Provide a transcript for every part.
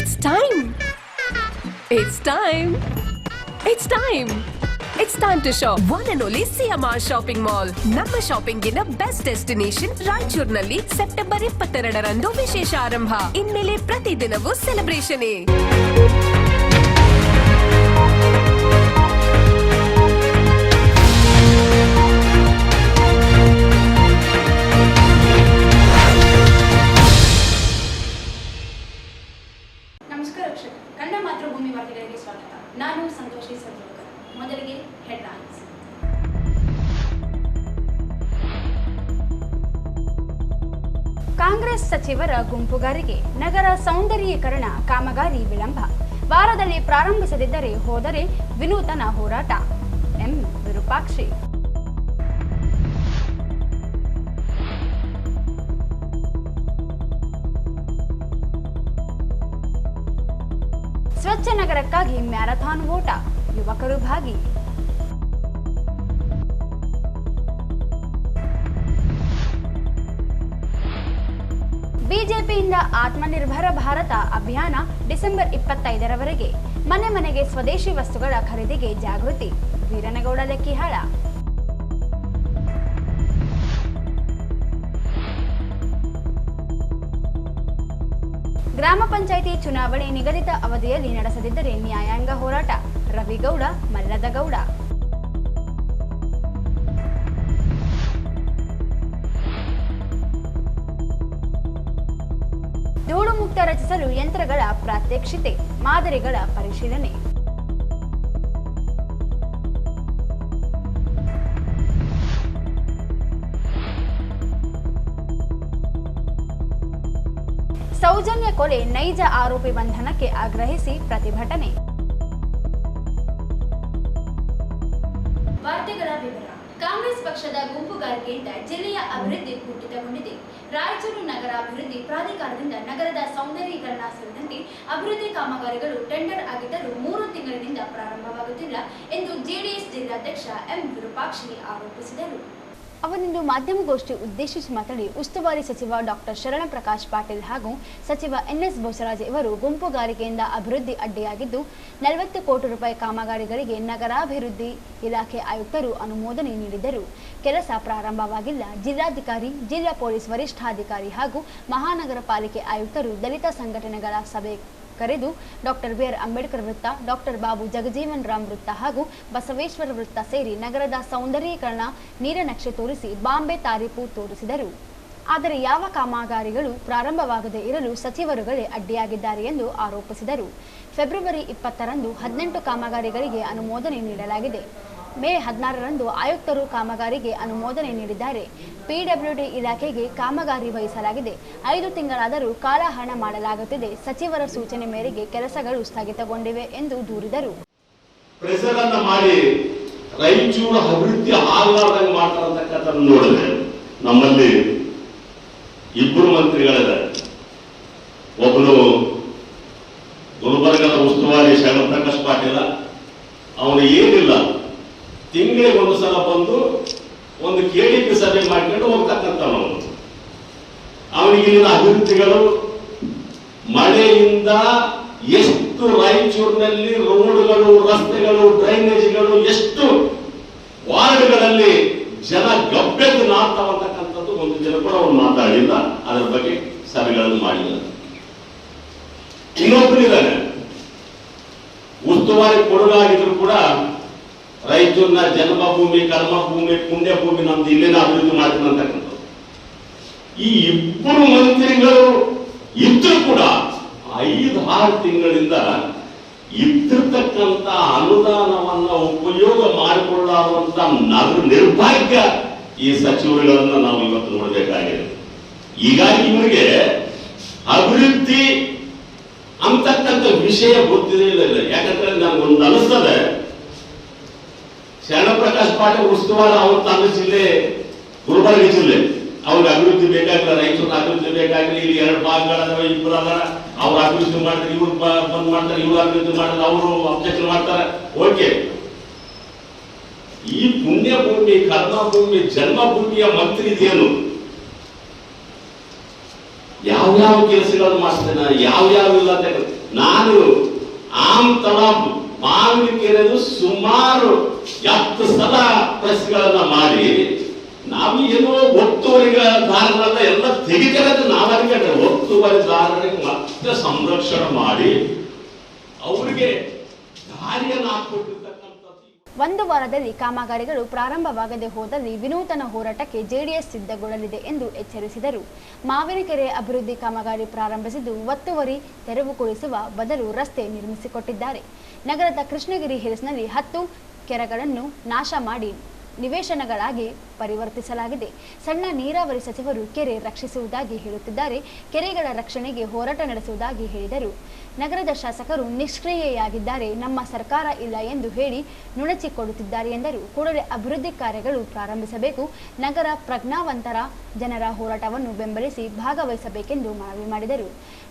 It's time. It's time. It's time. It's time to shop. One and only CMR Shopping Mall. ನಮ್ಮ shopping ನ best destination ರಾಯಚೂರಿನಲ್ಲಿ September 22ರಂದು ವಿಶೇಷ ಆರಂಭ. ಇನ್ಮೇಲೆ ಪ್ರತಿದಿನವೂ ಸೆಲೆಬ್ರೇಷನ್. ನಮಸ್ಕಾರ ಕನ್ನಡ ಮಾತೃಭೂಮಿ ವಾರ್ತೆಗಳಿಗೆ ಸ್ವಾಗತ. ನಾನು ಸಂತೋಷಿ ಸರ್ಜೋಕರ್. ಮೊದಲಿಗೆ ಹೆಡ್ಲೈನ್ಸ್. ಕಾಂಗ್ರೆಸ್ ಸಚಿವರ ಗುಂಪುಗಾರಿಕೆ, ನಗರ ಸೌಂದರ್ಯೀಕರಣ ಕಾಮಗಾರಿ ವಿಳಂಬ, ವಾರದಲ್ಲಿ ಪ್ರಾರಂಭಿಸದಿದ್ದರೆ ಹೋದರೆ ವಿನೂತನ ಹೋರಾಟ. ಎಂ ವಿರೂಪಾಕ್ಷಿ. ಸ್ವಚ್ಛ ನಗರಕ್ಕಾಗಿ ಮ್ಯಾರಥಾನ್ ಓಟ, ಯುವಕರು ಭಾಗಿ. ಬಿಜೆಪಿಯಿಂದ ಆತ್ಮನಿರ್ಭರ ಭಾರತ ಅಭಿಯಾನ ಡಿಸೆಂಬರ್ 25ರವರೆಗೆ. ಮನೆ ಮನೆಗೆ ಸ್ವದೇಶಿ ವಸ್ತುಗಳ ಖರೀದಿಗೆ ಜಾಗೃತಿ. ವೀರನಗೌಡ ಲೆಕ್ಕಿಹಾಳ. ಗ್ರಾಮ ಪಂಚಾಯಿತಿ ಚುನಾವಣೆ ನಿಗದಿತ ಅವಧಿಯಲ್ಲಿ ನಡೆಸದಿದ್ದರೆ ನ್ಯಾಯಾಂಗ ಹೋರಾಟ. ರವಿಗೌಡ ಮಲ್ಲದಗೌಡ. ಧೂಳು ಮುಕ್ತ ರಚಿಸಲು ಯಂತ್ರಗಳ ಪ್ರಾತ್ಯಕ್ಷಿತೆ, ಮಾದರಿಗಳ ಪರಿಶೀಲನೆ. ಸೌಜನ್ಯ ಕೊಲೆ ನೈಜ ಆರೋಪಿ ಬಂಧನಕ್ಕೆ ಆಗ್ರಹಿಸಿ ಪ್ರತಿಭಟನೆ. ವಾರ್ತೆಗಳ ವಿವರ. ಕಾಂಗ್ರೆಸ್ ಪಕ್ಷದ ಗುಂಪುಗಾರಿಕೆಯಿಂದ ಜಿಲ್ಲೆಯ ಅಭಿವೃದ್ಧಿ ಕುಂಠಿತಗೊಂಡಿದೆ. ರಾಯಚೂರು ನಗರ ಅಭಿವೃದ್ಧಿ ಪ್ರಾಧಿಕಾರದಿಂದ ನಗರದ ಸೌಂದರ್ಯೀಕರಣ ಸೇರಿದಂತೆ ಅಭಿವೃದ್ಧಿ ಕಾಮಗಾರಿಗಳು ಟೆಂಡರ್ ಆಗಿದ್ದರೂ 3 ತಿಂಗಳಿನಿಂದ ಪ್ರಾರಂಭವಾಗುತ್ತಿಲ್ಲ ಎಂದು ಜೆಡಿಎಸ್ ಜಿಲ್ಲಾಧ್ಯಕ್ಷ ಎಂ ವಿರೂಪಾಕ್ಷಿ ಆರೋಪಿಸಿದರು. ಅವರಿಂದು ಮಾಧ್ಯಮಗೋಷ್ಠಿ ಉದ್ದೇಶಿಸಿ ಮಾತನಾಡಿ, ಉಸ್ತುವಾರಿ ಸಚಿವ ಡಾಕ್ಟರ್ ಶರಣಪ್ರಕಾಶ್ ಪಾಟೀಲ್ ಹಾಗೂ ಸಚಿವ ಎನ್ಎಸ್ ಬೋಸರಾಜ್ ಇವರು ಗುಂಪುಗಾರಿಕೆಯಿಂದ ಅಭಿವೃದ್ಧಿ ಅಡ್ಡಿಯಾಗಿದ್ದು 40 ಕೋಟಿ ರೂಪಾಯಿ ಕಾಮಗಾರಿಗಳಿಗೆ ನಗರಾಭಿವೃದ್ಧಿ ಇಲಾಖೆ ಆಯುಕ್ತರು ಅನುಮೋದನೆ ನೀಡಿದ್ದರು. ಕೆಲಸ ಪ್ರಾರಂಭವಾಗಿಲ್ಲ. ಜಿಲ್ಲಾಧಿಕಾರಿ, ಜಿಲ್ಲಾ ಪೊಲೀಸ್ ವರಿಷ್ಠಾಧಿಕಾರಿ ಹಾಗೂ ಮಹಾನಗರ ಪಾಲಿಕೆ ಆಯುಕ್ತರು ದಲಿತ ಸಂಘಟನೆಗಳ ಸಭೆ ಕರೆದು ಡಾಕ್ಟರ್ ಬಿ ಆರ್ ಅಂಬೇಡ್ಕರ್ ವೃತ್ತ, ಡಾಕ್ಟರ್ ಬಾಬು ಜಗಜೀವನ್ ರಾಮ್ ವೃತ್ತ ಹಾಗೂ ಬಸವೇಶ್ವರ ವೃತ್ತ ಸೇರಿ ನಗರದ ಸೌಂದರ್ಯೀಕರಣ ನೀಲನಕ್ಷೆ ತೋರಿಸಿ ಬಾಂಬೆ ತಾರೀಫು ತೋರಿಸಿದರು. ಆದರೆ ಯಾವ ಕಾಮಗಾರಿಗಳು ಪ್ರಾರಂಭವಾಗದೇ ಇರಲು ಸಚಿವರುಗಳೇ ಅಡ್ಡಿಯಾಗಿದ್ದಾರೆ ಎಂದು ಆರೋಪಿಸಿದರು. ಫೆಬ್ರವರಿ 20ರಂದು 18 ಕಾಮಗಾರಿಗಳಿಗೆ ಅನುಮೋದನೆ ನೀಡಲಾಗಿದೆ. ಮೇ 16ರಂದು ಆಯುಕ್ತರು ಕಾಮಗಾರಿಗೆ ಅನುಮೋದನೆ ನೀಡಿದ್ದಾರೆ. ಪಿಡಬ್ಲ್ಯೂಡಿ ಇಲಾಖೆಗೆ ಕಾಮಗಾರಿ ವಹಿಸಲಾಗಿದೆ. 5 ತಿಂಗಳಾದರೂ ಕಾಲಹರಣ ಮಾಡಲಾಗುತ್ತಿದೆ. ಸಚಿವರ ಸೂಚನೆ ಮೇರೆಗೆ ಕೆಲಸಗಳು ಸ್ಥಗಿತಗೊಂಡಿವೆ ಎಂದು ದೂರಿದರು. ಪ್ರೆಸರನ್ನ ಮಾಡಿ ರಾಯಚೂರು ಅಭಿವೃದ್ಧಿ ಆಗಲಾರ್ದಂಗೆ ಮಾಡ್ತಾರಂತಕ್ಕಂಥದ್ದು ನೋಡಿದ್ರೆ ನಮ್ಮಲ್ಲಿ ಇಬ್ಬರು ಮಂತ್ರಿಗಳಿದ್ದಾರೆ. ಒಬ್ಬನು ಗುಲ್ಬರ್ಗದ ಉಸ್ತುವಾರಿ ಶರಣಪ್ರಕಾಶ್ ಪಾಟೀಲ. ಅವನು ಏನಿಲ್ಲ, ತಿಂಗಳಿಗೆ ಒಂದು ಸಲ ಬಂದು ಒಂದು ಕೆಡಿಪಿ ಸಭೆ ಮಾಡ್ಕೊಂಡು ಹೋಗ್ತಕ್ಕಂಥವನು. ಅವನಿಗೆ ಇಲ್ಲಿನ ಅಭಿವೃದ್ಧಿಗಳು, ಮಳೆಯಿಂದ ಎಷ್ಟು ರಾಯಚೂರಿನಲ್ಲಿ ರೋಡ್ಗಳು, ರಸ್ತೆಗಳು, ಡ್ರೈನೇಜ್ಗಳು, ಎಷ್ಟು ವಾರ್ಡ್ಗಳಲ್ಲಿ ಜನ ಗಬ್ಬೆದ್ದು ನಾಡ್ತಾವಂತಕ್ಕಂಥದ್ದು ಒಂದು ಜನ ಕೂಡ ಅವನು ಮಾತಾಡಿಲ್ಲ. ಅದರ ಬಗ್ಗೆ ಸಭೆಗಳನ್ನು ಮಾಡಿಲ್ಲ. ಇನ್ನೊಬ್ಬರಿದ್ದಾರೆ, ಉಸ್ತುವಾರಿ ಕೊಡಗಾಗಿದ್ರು ಕೂಡ ರಾಯಚೂರಿನ ಜನ್ಮಭೂಮಿ, ಕರ್ಮಭೂಮಿ, ಪುಣ್ಯಭೂಮಿ ನಮ್ದು ಇಲ್ಲೇನ ಅಭಿವೃದ್ಧಿ ಮಾಡ್ತೀನಿ ಅಂತಕ್ಕಂಥದ್ದು. ಈ ಇಬ್ಬರು ಮಂತ್ರಿಗಳು ಇದ್ರು ಕೂಡ 5-6 ತಿಂಗಳಿಂದ ಇದ್ದಿರ್ತಕ್ಕಂಥ ಅನುದಾನವನ್ನ ಉಪಯೋಗ ಮಾಡಿಕೊಳ್ಳುವಂತ ನಿರ್ಭಾಗ್ಯ ಈ ಸಚಿವರುಗಳನ್ನ ನಾವು ಇವತ್ತು ನೋಡಬೇಕಾಗಿದೆ. ಹೀಗಾಗಿ ಇವರಿಗೆ ಅಭಿವೃದ್ಧಿ ಅಂತಕ್ಕಂಥ ವಿಷಯ ಗೊತ್ತಿದೆ ಇಲ್ಲ. ಯಾಕಂದ್ರೆ ನನಗೊಂದು ಅನಿಸ್ತದೆ, ಶರಣಪ್ರಕಾಶ್ ಪಾಟೀಲ್ ಉಸ್ತುವಾರಿ ಅವ್ರ ತನ್ನ ಜಿಲ್ಲೆ ಗುಲ್ಬರ್ಗ ಜಿಲ್ಲೆ, ಅವ್ರಿಗೆ ಅಭಿವೃದ್ಧಿ ಬೇಕಾಗಿಲ್ಲ, ರೈತರಿಗೆ ಅಭಿವೃದ್ಧಿ ಬೇಕಾಗಿಲ್ಲ. ಇಲ್ಲಿ 2 ಭಾಗಗಳದಾವ, ಇಬ್ಬರು ಅದಾರ, ಅವ್ರು ಅಭಿವೃದ್ಧಿ ಮಾಡ್ತಾರೆ, ಇವ್ರು ಬಂದ್ ಮಾಡ್ತಾರೆ, ಇವ್ರು ಅಭಿವೃದ್ಧಿ ಮಾಡಿದ್ರೆ ಅವರು ಅಬ್ಜೆಕ್ಷನ್ ಮಾಡ್ತಾರೆ. ಓಕೆ, ಈ ಪುಣ್ಯಭೂಮಿ, ಕರ್ಮಭೂಮಿ, ಜನ್ಮಭೂಮಿಯ ಮಂತ್ರಿ ಇದೇನು? ಯಾವ್ಯಾವ ಕೆಲಸಗಳನ್ನು ಮಾಡ್ತೇನೆ, ಯಾವ್ಯಾವ ಇಲ್ಲ ಅಂತ ನಾನು ಆಮ್ತಳ ಮಾವಿನ ಕೆರೆದು ಸುಮಾರು 10 ಸಲ ಪ್ರೆಸ್ಗಳನ್ನ ಮಾಡಿ ನಾವು ಏನೋ ಒತ್ತುವರಿದಾರರನ್ನ ಎಲ್ಲ ತೆಗಿತೇವೆ ನಾವರಿಗೆ ಒತ್ತುವರಿದಾರರಿಗೆ ಮತ್ತೆ ಸಂರಕ್ಷಣೆ ಮಾಡಿ ಅವರಿಗೆ ದಾರಿಯನ್ನು ಹಾಕೊಟ್ಟಿರ್ತಕ್ಕಂಥದ್ದು. ಒಂದು ವಾರದಲ್ಲಿ ಕಾಮಗಾರಿಗಳು ಪ್ರಾರಂಭವಾಗದೆ ಹೋದಲ್ಲಿ ವಿನೂತನ ಹೋರಾಟಕ್ಕೆ ಜೆಡಿಎಸ್ ಸಿದ್ಧಗೊಳ್ಳಲಿದೆ ಎಂದು ಎಚ್ಚರಿಸಿದರು. ಮಾವಿನಕೆರೆ ಅಭಿವೃದ್ಧಿ ಕಾಮಗಾರಿ ಪ್ರಾರಂಭಿಸಿದ್ದು ಒತ್ತುವರಿ ತೆರವುಗೊಳಿಸುವ ಬದಲು ರಸ್ತೆ ನಿರ್ಮಿಸಿಕೊಟ್ಟಿದ್ದಾರೆ. ನಗರದ ಕೃಷ್ಣಗಿರಿ ಹಿಲ್ಸ್ನಲ್ಲಿ 10 ಕೆರೆಗಳನ್ನು ನಾಶ ಮಾಡಿ ನಿವೇಶನಗಳಾಗಿ ಪರಿವರ್ತಿಸಲಾಗಿದೆ. ಸಣ್ಣ ನೀರಾವರಿ ಸಚಿವರು ಕೆರೆ ರಕ್ಷಿಸುವುದಾಗಿ ಹೇಳುತ್ತಿದ್ದಾರೆ. ಕೆರೆಗಳ ರಕ್ಷಣೆಗೆ ಹೋರಾಟ ನಡೆಸುವುದಾಗಿ ಹೇಳಿದರು. ನಗರದ ಶಾಸಕರು ನಿಷ್ಕ್ರಿಯೆಯಾಗಿದ್ದಾರೆ, ನಮ್ಮ ಸರ್ಕಾರ ಇಲ್ಲ ಎಂದು ಹೇಳಿ ನುಣಚಿಕೊಳ್ಳುತ್ತಿದ್ದಾರೆ ಎಂದರು. ಕೂಡಲೇ ಅಭಿವೃದ್ಧಿ ಕಾರ್ಯಗಳು ಪ್ರಾರಂಭಿಸಬೇಕು. ನಗರ ಪ್ರಜ್ಞಾವಂತರ ಜನರ ಹೋರಾಟವನ್ನು ಬೆಂಬಲಿಸಿ ಭಾಗವಹಿಸಬೇಕೆಂದು ಮನವಿ ಮಾಡಿದರು.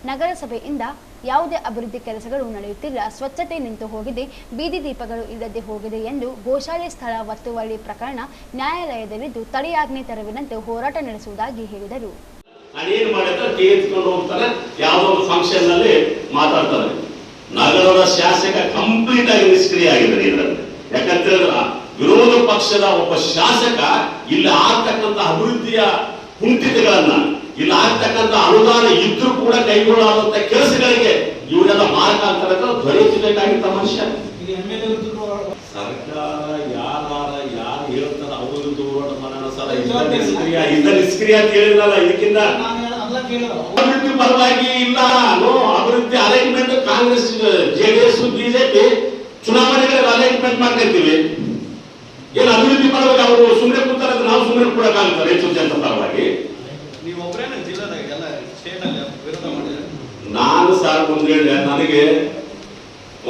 ನಗರಸಭೆಯಿಂದ ಯಾವುದೇ ಅಭಿವೃದ್ಧಿ ಕೆಲಸಗಳು ನಡೆಯುತ್ತಿಲ್ಲ, ಸ್ವಚ್ಛತೆ ನಿಂತು ಹೋಗಿದೆ, ಬೀದಿ ದೀಪಗಳು ಇಲ್ಲದೆ ಹೋಗಿದೆ ಎಂದು ಗೋಶಾಲೆ ಸ್ಥಳ ಒತ್ತುವರಿ ಪ್ರಕರಣ ನ್ಯಾಯಾಲಯದಲ್ಲಿದ್ದು ತಡೆಯಾಜ್ಞೆ ತೆರವಿನಂತೆ ಹೋರಾಟ ನಡೆಸುವುದಾಗಿ ಹೇಳಿದರು. ನಾನೇನು ಮಾಡಿದ್ರೆ ತೆಗೆದುಕೊಂಡು ಹೋಗ್ತಾರೆ, ಯಾವುದೋ ಒಂದು ಫಂಕ್ಷನ್ ನಲ್ಲಿ ಮಾತಾಡ್ತಾರೆ. ನಗರದ ಶಾಸಕ ಕಂಪ್ಲೀಟ್ ಆಗಿ ನಿಷ್ಕ್ರಿಯ ಆಗಿದ್ದಾರೆ ಇದರಲ್ಲಿ. ಯಾಕಂತೇಳಿದ್ರೆ ವಿರೋಧ ಪಕ್ಷದ ಒಬ್ಬ ಶಾಸಕ ಇಲ್ಲಿ ಆಗ್ತಕ್ಕಂಥ ಅಭಿವೃದ್ಧಿಯ ಕುಂಠಿತಗಳನ್ನ, ಇಲ್ಲಿ ಆಗ್ತಕ್ಕಂಥ ಅನುದಾನ ಇದ್ರೂ ಕೂಡ ಕೈಗೊಳ್ಳಾದಂತ ಕೆಲಸಗಳಿಗೆ ಇವರೆಲ್ಲ ಮಾರ್ಕಾಂತರ ದೊರೆಯಬೇಕಾಗಿದ್ದ ಮನುಷ್ಯ. ಸರ್ಕಾರ ಯಾರು ಹೇಳ್ತಾರೆ ಅವರು ಹೋರಾಟ ಮಾಡೋಣ ಸರ್. ನಿಷ್ಕ್ರಿಯ ಅಂತ ಹೇಳಿದ್ರಲ್ಲ, ಇದಕ್ಕಿಂತ ಅಭಿವೃದ್ಧಿ ಪರವಾಗಿ ಇಲ್ಲ. ಅಭಿವೃದ್ಧಿ ಅಲೈನ್ಮೆಂಟ್ ಕಾಂಗ್ರೆಸ್, ಜೆಡಿಎಸ್, ಬಿಜೆಪಿ ಚುನಾವಣೆಗಳಲ್ಲಿ ಅಲೈನ್ಮೆಂಟ್ ಮಾಡ್ಕೊಂತೀವಿ. ಏನು ಅಭಿವೃದ್ಧಿ ಪರವಾಗಿ ಅವರು ಸುಮ್ಮನೆ ಕೂತಾರೆ, ನಾವು ಸುಮ್ಮನೆ ಕೊಡಕ್ಕಾಗುತ್ತಾರೆ ಹೆಚ್ಚು ಜನತ ಪರವಾಗಿ. ನಾನು ಸರ್ ಒಂದು ಹೇಳಿದೆ, ನನಗೆ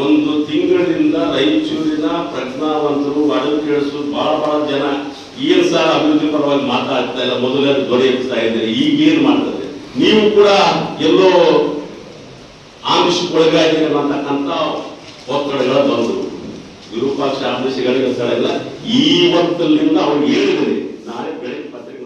1 ತಿಂಗಳಿಂದ ರಾಯಚೂರಿನ ಪ್ರಜ್ಞಾವಂತರು ಅಡಲ್ಟ್ಸ್ ಬಹಳ ಜನ ಏನ್ ಸರ್ ಅಭಿವೃದ್ಧಿ ಪರವಾಗಿ ಮಾತಾಡ್ತಾ ಇಲ್ಲ, ಮೊದಲೇ ದೊರೆಯಿಸ್ತಾ ಇದ್ದೀರಿ, ಈಗೇನ್ ಮಾಡ್ತದೆ, ನೀವು ಕೂಡ ಎಲ್ಲೋ ಆಮಿಷಕ್ಕೊಳಗಾಗಿದ್ದೀರಿ ಅಂತಕ್ಕಂಥ ಒತ್ತಡಗಳು ಬಂದು ವಿರೂಪಾಕ್ಷ ಆಮಿಷಗಳಿಗೆ ಸರಿಲ್ಲ. ಇವತ್ತಿನಿಂದ ಅವ್ರು ಹೇಳಿದ್ರಿ, ನಾಳೆ ಬೆಳಗ್ಗೆ ಪತ್ರಿಕೆ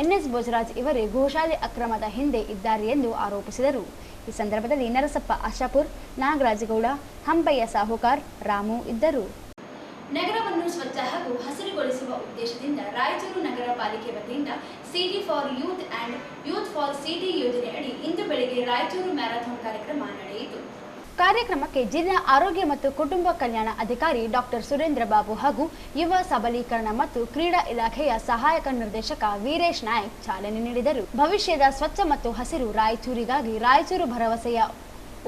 ಎನ್ಎಸ್ ಭೋಜರಾಜ್ ಇವರೇ ಗೋಶಾಲೆ ಅಕ್ರಮದ ಹಿಂದೆ ಇದ್ದಾರೆ ಎಂದು ಆರೋಪಿಸಿದರು. ಈ ಸಂದರ್ಭದಲ್ಲಿ ನರಸಪ್ಪ ಆಶಾಪುರ್, ನಾಗರಾಜಗೌಡ, ಹಂಪಯ್ಯ ಸಾಹುಕಾರ್, ರಾಮು ಇದ್ದರು. ನಗರವನ್ನು ಸ್ವಚ್ಛ ಹಾಗೂ ಹಸಿರುಗೊಳಿಸುವ ಉದ್ದೇಶದಿಂದ ರಾಯಚೂರು ನಗರ ಪಾಲಿಕೆ ವತಿಯಿಂದ city for youth and youth for city ಯೋಜನೆಯಡಿ ಇಂದು ಬೆಳಗ್ಗೆ ರಾಯಚೂರು ಮ್ಯಾರಥಾನ್ ಕಾರ್ಯಕ್ರಮ ನಡೆಯಿತು. ಕಾರ್ಯಕ್ರಮಕ್ಕೆ ಜಿಲ್ಲಾ ಆರೋಗ್ಯ ಮತ್ತು ಕುಟುಂಬ ಕಲ್ಯಾಣ ಅಧಿಕಾರಿ ಡಾಕ್ಟರ್ ಸುರೇಂದ್ರ ಬಾಬು ಹಾಗೂ ಯುವ ಸಬಲೀಕರಣ ಮತ್ತು ಕ್ರೀಡಾ ಇಲಾಖೆಯ ಸಹಾಯಕ ನಿರ್ದೇಶಕ ವೀರೇಶ್ ನಾಯಕ್ ಚಾಲನೆ ನೀಡಿದರು. ಭವಿಷ್ಯದ ಸ್ವಚ್ಛ ಮತ್ತು ಹಸಿರು ರಾಯಚೂರಿಗಾಗಿ ರಾಯಚೂರು ಭರವಸೆಯ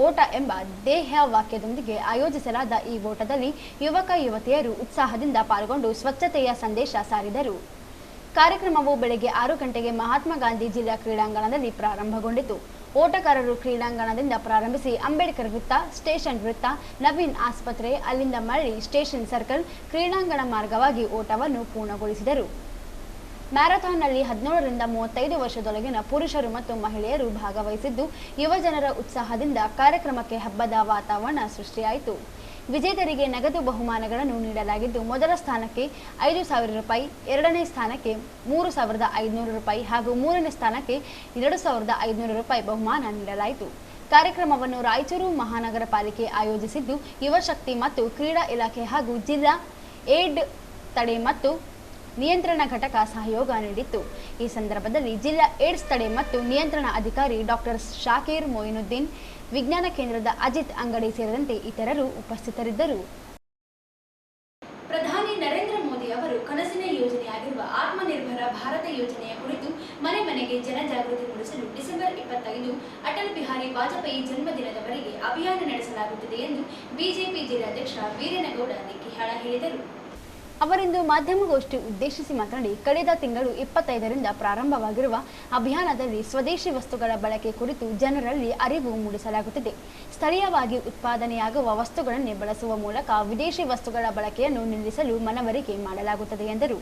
ಓಟ ಎಂಬ ಧ್ಯೇಯ ವಾಕ್ಯದೊಂದಿಗೆ ಆಯೋಜಿಸಲಾದ ಈ ಓಟದಲ್ಲಿ ಯುವಕ ಯುವತಿಯರು ಉತ್ಸಾಹದಿಂದ ಪಾಲ್ಗೊಂಡು ಸ್ವಚ್ಛತೆಯ ಸಂದೇಶ ಸಾರಿದರು. ಕಾರ್ಯಕ್ರಮವು ಬೆಳಗ್ಗೆ 6 ಗಂಟೆಗೆ ಮಹಾತ್ಮ ಗಾಂಧಿ ಜಿಲ್ಲಾ ಕ್ರೀಡಾಂಗಣದಲ್ಲಿ ಪ್ರಾರಂಭಗೊಂಡಿತು. ಓಟಗಾರರು ಕ್ರೀಡಾಂಗಣದಿಂದ ಪ್ರಾರಂಭಿಸಿ ಅಂಬೇಡ್ಕರ್ ವೃತ್ತ, ಸ್ಟೇಷನ್ ವೃತ್ತ, ನವೀನ್ ಆಸ್ಪತ್ರೆ, ಅಲ್ಲಿಂದ ಮರಳಿ ಸ್ಟೇಷನ್ ಸರ್ಕಲ್, ಕ್ರೀಡಾಂಗಣ ಮಾರ್ಗವಾಗಿ ಓಟವನ್ನು ಪೂರ್ಣಗೊಳಿಸಿದರು. ಮ್ಯಾರಥಾನ್ನಲ್ಲಿ 17 ರಿಂದ 35 ವರ್ಷದೊಳಗಿನ ಪುರುಷರು ಮತ್ತು ಮಹಿಳೆಯರು ಭಾಗವಹಿಸಿದ್ದು ಯುವಜನರ ಉತ್ಸಾಹದಿಂದ ಕಾರ್ಯಕ್ರಮಕ್ಕೆ ಹಬ್ಬದ ವಾತಾವರಣ ಸೃಷ್ಟಿಯಾಯಿತು. ವಿಜೇತರಿಗೆ ನಗದು ಬಹುಮಾನಗಳನ್ನು ನೀಡಲಾಗಿದ್ದು, ಮೊದಲ ಸ್ಥಾನಕ್ಕೆ 5,000 ರೂಪಾಯಿ, ಎರಡನೇ ಸ್ಥಾನಕ್ಕೆ 3,500 ರೂಪಾಯಿ ಹಾಗೂ ಮೂರನೇ ಸ್ಥಾನಕ್ಕೆ 2,500 ರೂಪಾಯಿ ಬಹುಮಾನ ನೀಡಲಾಯಿತು. ಕಾರ್ಯಕ್ರಮವನ್ನು ರಾಯಚೂರು ಮಹಾನಗರ ಪಾಲಿಕೆ ಆಯೋಜಿಸಿದ್ದು, ಯುವಶಕ್ತಿ ಮತ್ತು ಕ್ರೀಡಾ ಇಲಾಖೆ ಹಾಗೂ ಜಿಲ್ಲಾ ಏಡ್ ತಡೆ ಮತ್ತು ನಿಯಂತ್ರಣ ಘಟಕ ಸಹಯೋಗ ನೀಡಿತ್ತು. ಈ ಸಂದರ್ಭದಲ್ಲಿ ಜಿಲ್ಲಾ ಏಡ್ಸ್ ತಡೆ ಮತ್ತು ನಿಯಂತ್ರಣ ಅಧಿಕಾರಿ ಡಾಕ್ಟರ್ ಶಾಕೀರ್ ಮೊಯಿನುದ್ದೀನ್, ವಿಜ್ಞಾನ ಕೇಂದ್ರದ ಅಜಿತ್ ಅಂಗಡಿ ಸೇರಿದಂತೆ ಇತರರು ಉಪಸ್ಥಿತರಿದ್ದರು. ಪ್ರಧಾನಿ ನರೇಂದ್ರ ಮೋದಿ ಅವರು ಕನಸಿನ ಯೋಜನೆಯಾಗಿರುವ ಆತ್ಮನಿರ್ಭರ ಭಾರತ ಯೋಜನೆಯ ಕುರಿತು ಮನೆ ಮನೆಗೆ ಜನಜಾಗೃತಿ ಮೂಡಿಸಲು ಡಿಸೆಂಬರ್ 25 ಅಟಲ್ ಬಿಹಾರಿ ವಾಜಪೇಯಿ ಜನ್ಮದಿನದವರೆಗೆ ಅಭಿಯಾನ ನಡೆಸಲಾಗುತ್ತಿದೆ ಎಂದು ಬಿಜೆಪಿ ಜಿಲ್ಲಾಧ್ಯಕ್ಷ ವೀರೇನಗೌಡ ನಿಕ್ಕಿಹಾಳ ಹೇಳಿದರು. ಅವರಿಂದು ಮಾಧ್ಯಮಗೋಷ್ಠಿ ಉದ್ದೇಶಿಸಿ ಮಾತನಾಡಿ, ಕಳೆದ ತಿಂಗಳು 25ರಿಂದ ಪ್ರಾರಂಭವಾಗಿರುವ ಅಭಿಯಾನದಲ್ಲಿ ಸ್ವದೇಶಿ ವಸ್ತುಗಳ ಬಳಕೆ ಕುರಿತು ಜನರಲ್ಲಿ ಅರಿವು ಮೂಡಿಸಲಾಗುತ್ತಿದೆ. ಸ್ಥಳೀಯವಾಗಿ ಉತ್ಪಾದನೆಯಾಗುವ ವಸ್ತುಗಳನ್ನೇ ಬಳಸುವ ಮೂಲಕ ವಿದೇಶಿ ವಸ್ತುಗಳ ಬಳಕೆಯನ್ನು ನಿಲ್ಲಿಸಲು ಮನವರಿಕೆ ಮಾಡಲಾಗುತ್ತದೆ ಎಂದರು.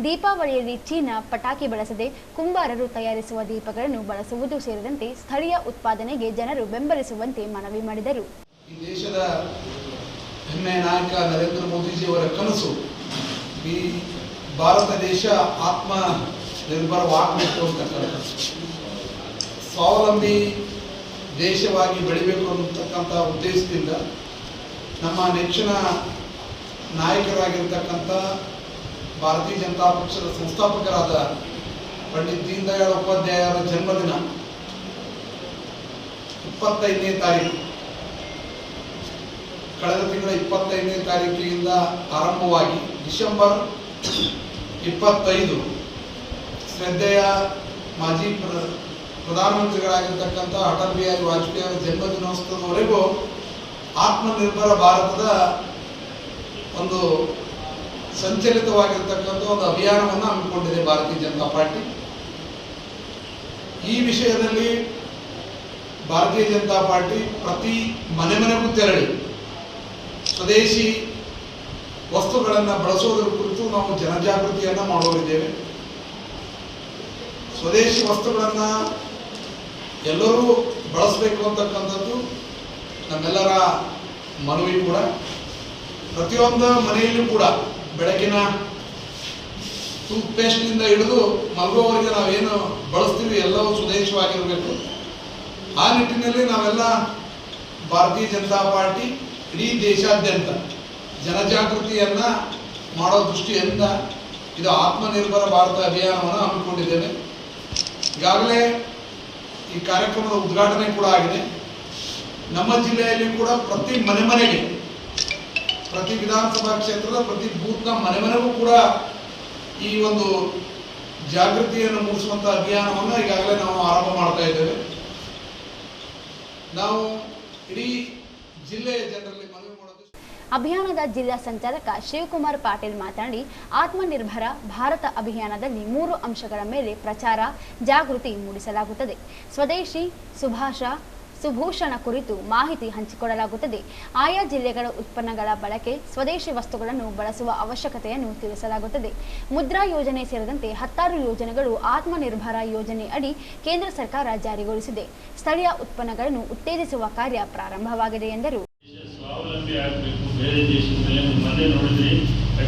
ದೀಪಾವಳಿಯಲ್ಲಿ ಚೀನಾ ಪಟಾಕಿ ಬಳಸದೆ ಕುಂಬಾರರು ತಯಾರಿಸುವ ದೀಪಗಳನ್ನು ಬಳಸುವುದು ಸೇರಿದಂತೆ ಸ್ಥಳೀಯ ಉತ್ಪಾದನೆಗೆ ಜನರು ಬೆಂಬಲಿಸುವಂತೆ ಮನವಿ ಮಾಡಿದರು. ಈ ದೇಶದ ಹೆಮ್ಮೆಯ ನಾಯಕ ನರೇಂದ್ರ ಮೋದಿಜಿಯವರ ಕನಸು ಈ ಭಾರತ ದೇಶ ಆತ್ಮ ನಿರ್ಭರವಾಗಬೇಕು ಅಂತಕ್ಕಂಥದ್ದು. ಸ್ವಾವಲಂಬಿ ದೇಶವಾಗಿ ಬೆಳಿಬೇಕು ಅನ್ನತಕ್ಕಂಥ ಉದ್ದೇಶದಿಂದ ನಮ್ಮ ನೆಚ್ಚಿನ ನಾಯಕರಾಗಿರ್ತಕ್ಕಂಥ ಭಾರತೀಯ ಜನತಾ ಪಕ್ಷದ ಸಂಸ್ಥಾಪಕರಾದ ಪಂಡಿತ್ ದೀನ್ ದಯಾಳ್ ಉಪಾಧ್ಯಾಯರ ಜನ್ಮದಿನ 25ನೇ ತಾರೀಕು, ಕಳೆದ ತಿಂಗಳ 25ನೇ ತಾರೀಕಿನಿಂದ ಆರಂಭವಾಗಿ ಡಿಸೆಂಬರ್ 25 ಶ್ರದ್ಧೆಯ ಮಾಜಿ ಪ್ರಧಾನಮಂತ್ರಿಗಳಾಗಿರ್ತಕ್ಕಂಥ ಅಟಲ್ ಬಿಹಾರಿ ವಾಜಪೇಯಿ ಅವರ ಜನ್ಮದಿನೋತ್ಸವದವರೆಗೂ ಆತ್ಮನಿರ್ಭರ ಭಾರತದ ಒಂದು ಸಂಚಲಿತವಾಗಿರ್ತಕ್ಕಂಥ ಒಂದು ಅಭಿಯಾನವನ್ನು ಹಮ್ಮಿಕೊಂಡಿದೆ ಭಾರತೀಯ ಜನತಾ ಪಾರ್ಟಿ. ಈ ವಿಷಯದಲ್ಲಿ ಭಾರತೀಯ ಜನತಾ ಪಾರ್ಟಿ ಪ್ರತಿ ಮನೆಗೂ ತೆರಳಿ ಸ್ವದೇಶಿ ವಸ್ತುಗಳನ್ನು ಬಳಸೋದರ ಕುರಿತು ನಾವು ಜನಜಾಗೃತಿಯನ್ನು ಮಾಡೋರಿದ್ದೇವೆ. ಸ್ವದೇಶಿ ವಸ್ತುಗಳನ್ನು ಎಲ್ಲರೂ ಬಳಸಬೇಕು ಅಂತಕ್ಕಂಥದ್ದು ನಮ್ಮೆಲ್ಲರ ಮನವಿ ಕೂಡ. ಪ್ರತಿಯೊಂದು ಮನೆಯಲ್ಲೂ ಕೂಡ ಬೆಳಗಿನ ಟೂತ್ಪೇಸ್ಟ್ನಿಂದ ಹಿಡಿದು ಮಲಗುವವರೆಗೆ ನಾವೇನು ಬಳಸ್ತೀವಿ ಎಲ್ಲವೂ ಸ್ವದೇಶವಾಗಿರಬೇಕು. ಆ ನಿಟ್ಟಿನಲ್ಲಿ ನಾವೆಲ್ಲ ಭಾರತೀಯ ಜನತಾ ಪಾರ್ಟಿ ಇಡೀ ದೇಶಾದ್ಯಂತ ಜನಜಾಗೃತಿಯನ್ನು ಮಾಡೋ ದೃಷ್ಟಿಯಿಂದ ಇದು ಆತ್ಮನಿರ್ಭರ ಭಾರತ ಅಭಿಯಾನವನ್ನು ಹಮ್ಮಿಕೊಂಡಿದ್ದೇವೆ. ಈಗಾಗಲೇ ಈ ಕಾರ್ಯಕ್ರಮದ ಉದ್ಘಾಟನೆ ಕೂಡ ಆಗಿದೆ. ನಮ್ಮ ಜಿಲ್ಲೆಯಲ್ಲಿ ಕೂಡ ಪ್ರತಿ ಮನೆಗೆ, ಪ್ರತಿ ವಿಧಾನಸಭಾ ಕ್ಷೇತ್ರದ ಪ್ರತಿ ಬೂತ್ನ ಮನೆಗೂ ಕೂಡ ಈ ಒಂದು ಜಾಗೃತಿಯನ್ನು ಮೂಡಿಸುವಂಥ ಅಭಿಯಾನವನ್ನು ಈಗಾಗಲೇ ನಾವು ಆರಂಭ ಮಾಡ್ತಾ ಇದ್ದೇವೆ. ನಾವು ಇಡೀ ಜಿಲ್ಲೆಯ ಜನರಲ್ಲಿ ಮನವಿ ಮಾಡೋದು. ಅಭಿಯಾನದ ಜಿಲ್ಲಾ ಸಂಚಾಲಕ ಶಿವಕುಮಾರ್ ಪಾಟೀಲ್ ಮಾತನಾಡಿ, ಆತ್ಮನಿರ್ಭರ ಭಾರತ ಅಭಿಯಾನದಲ್ಲಿ 3 ಅಂಶಗಳ ಮೇಲೆ ಪ್ರಚಾರ ಜಾಗೃತಿ ಮೂಡಿಸಲಾಗುತ್ತದೆ. ಸ್ವದೇಶಿ ಸುಭೂಷಣ ಕುರಿತು ಮಾಹಿತಿ ಹಂಚಿಕೊಳ್ಳಲಾಗುತ್ತದೆ. ಆಯಾ ಜಿಲ್ಲೆಗಳ ಉತ್ಪನ್ನಗಳ ಬಳಕೆ, ಸ್ವದೇಶಿ ವಸ್ತುಗಳನ್ನು ಬಳಸುವ ಅವಶ್ಯಕತೆಯನ್ನು ತಿಳಿಸಲಾಗುತ್ತದೆ. ಮುದ್ರಾ ಯೋಜನೆ ಸೇರಿದಂತೆ 16 ಯೋಜನೆಗಳು ಆತ್ಮನಿರ್ಭರ ಯೋಜನೆ ಅಡಿ ಕೇಂದ್ರ ಸರ್ಕಾರ ಜಾರಿಗೊಳಿಸಿದೆ. ಸ್ಥಳೀಯ ಉತ್ಪನ್ನಗಳನ್ನು ಉತ್ತೇಜಿಸುವ ಕಾರ್ಯ ಪ್ರಾರಂಭವಾಗಿದೆ ಎಂದರು. ಸ್ವಾವಲಂಬಿ ಆಗಬೇಕು. ಬೇರೆ ದೇಶದ ಮೇಲೆ ಮೊನ್ನೆ ನೋಡಿದ್ರಿ,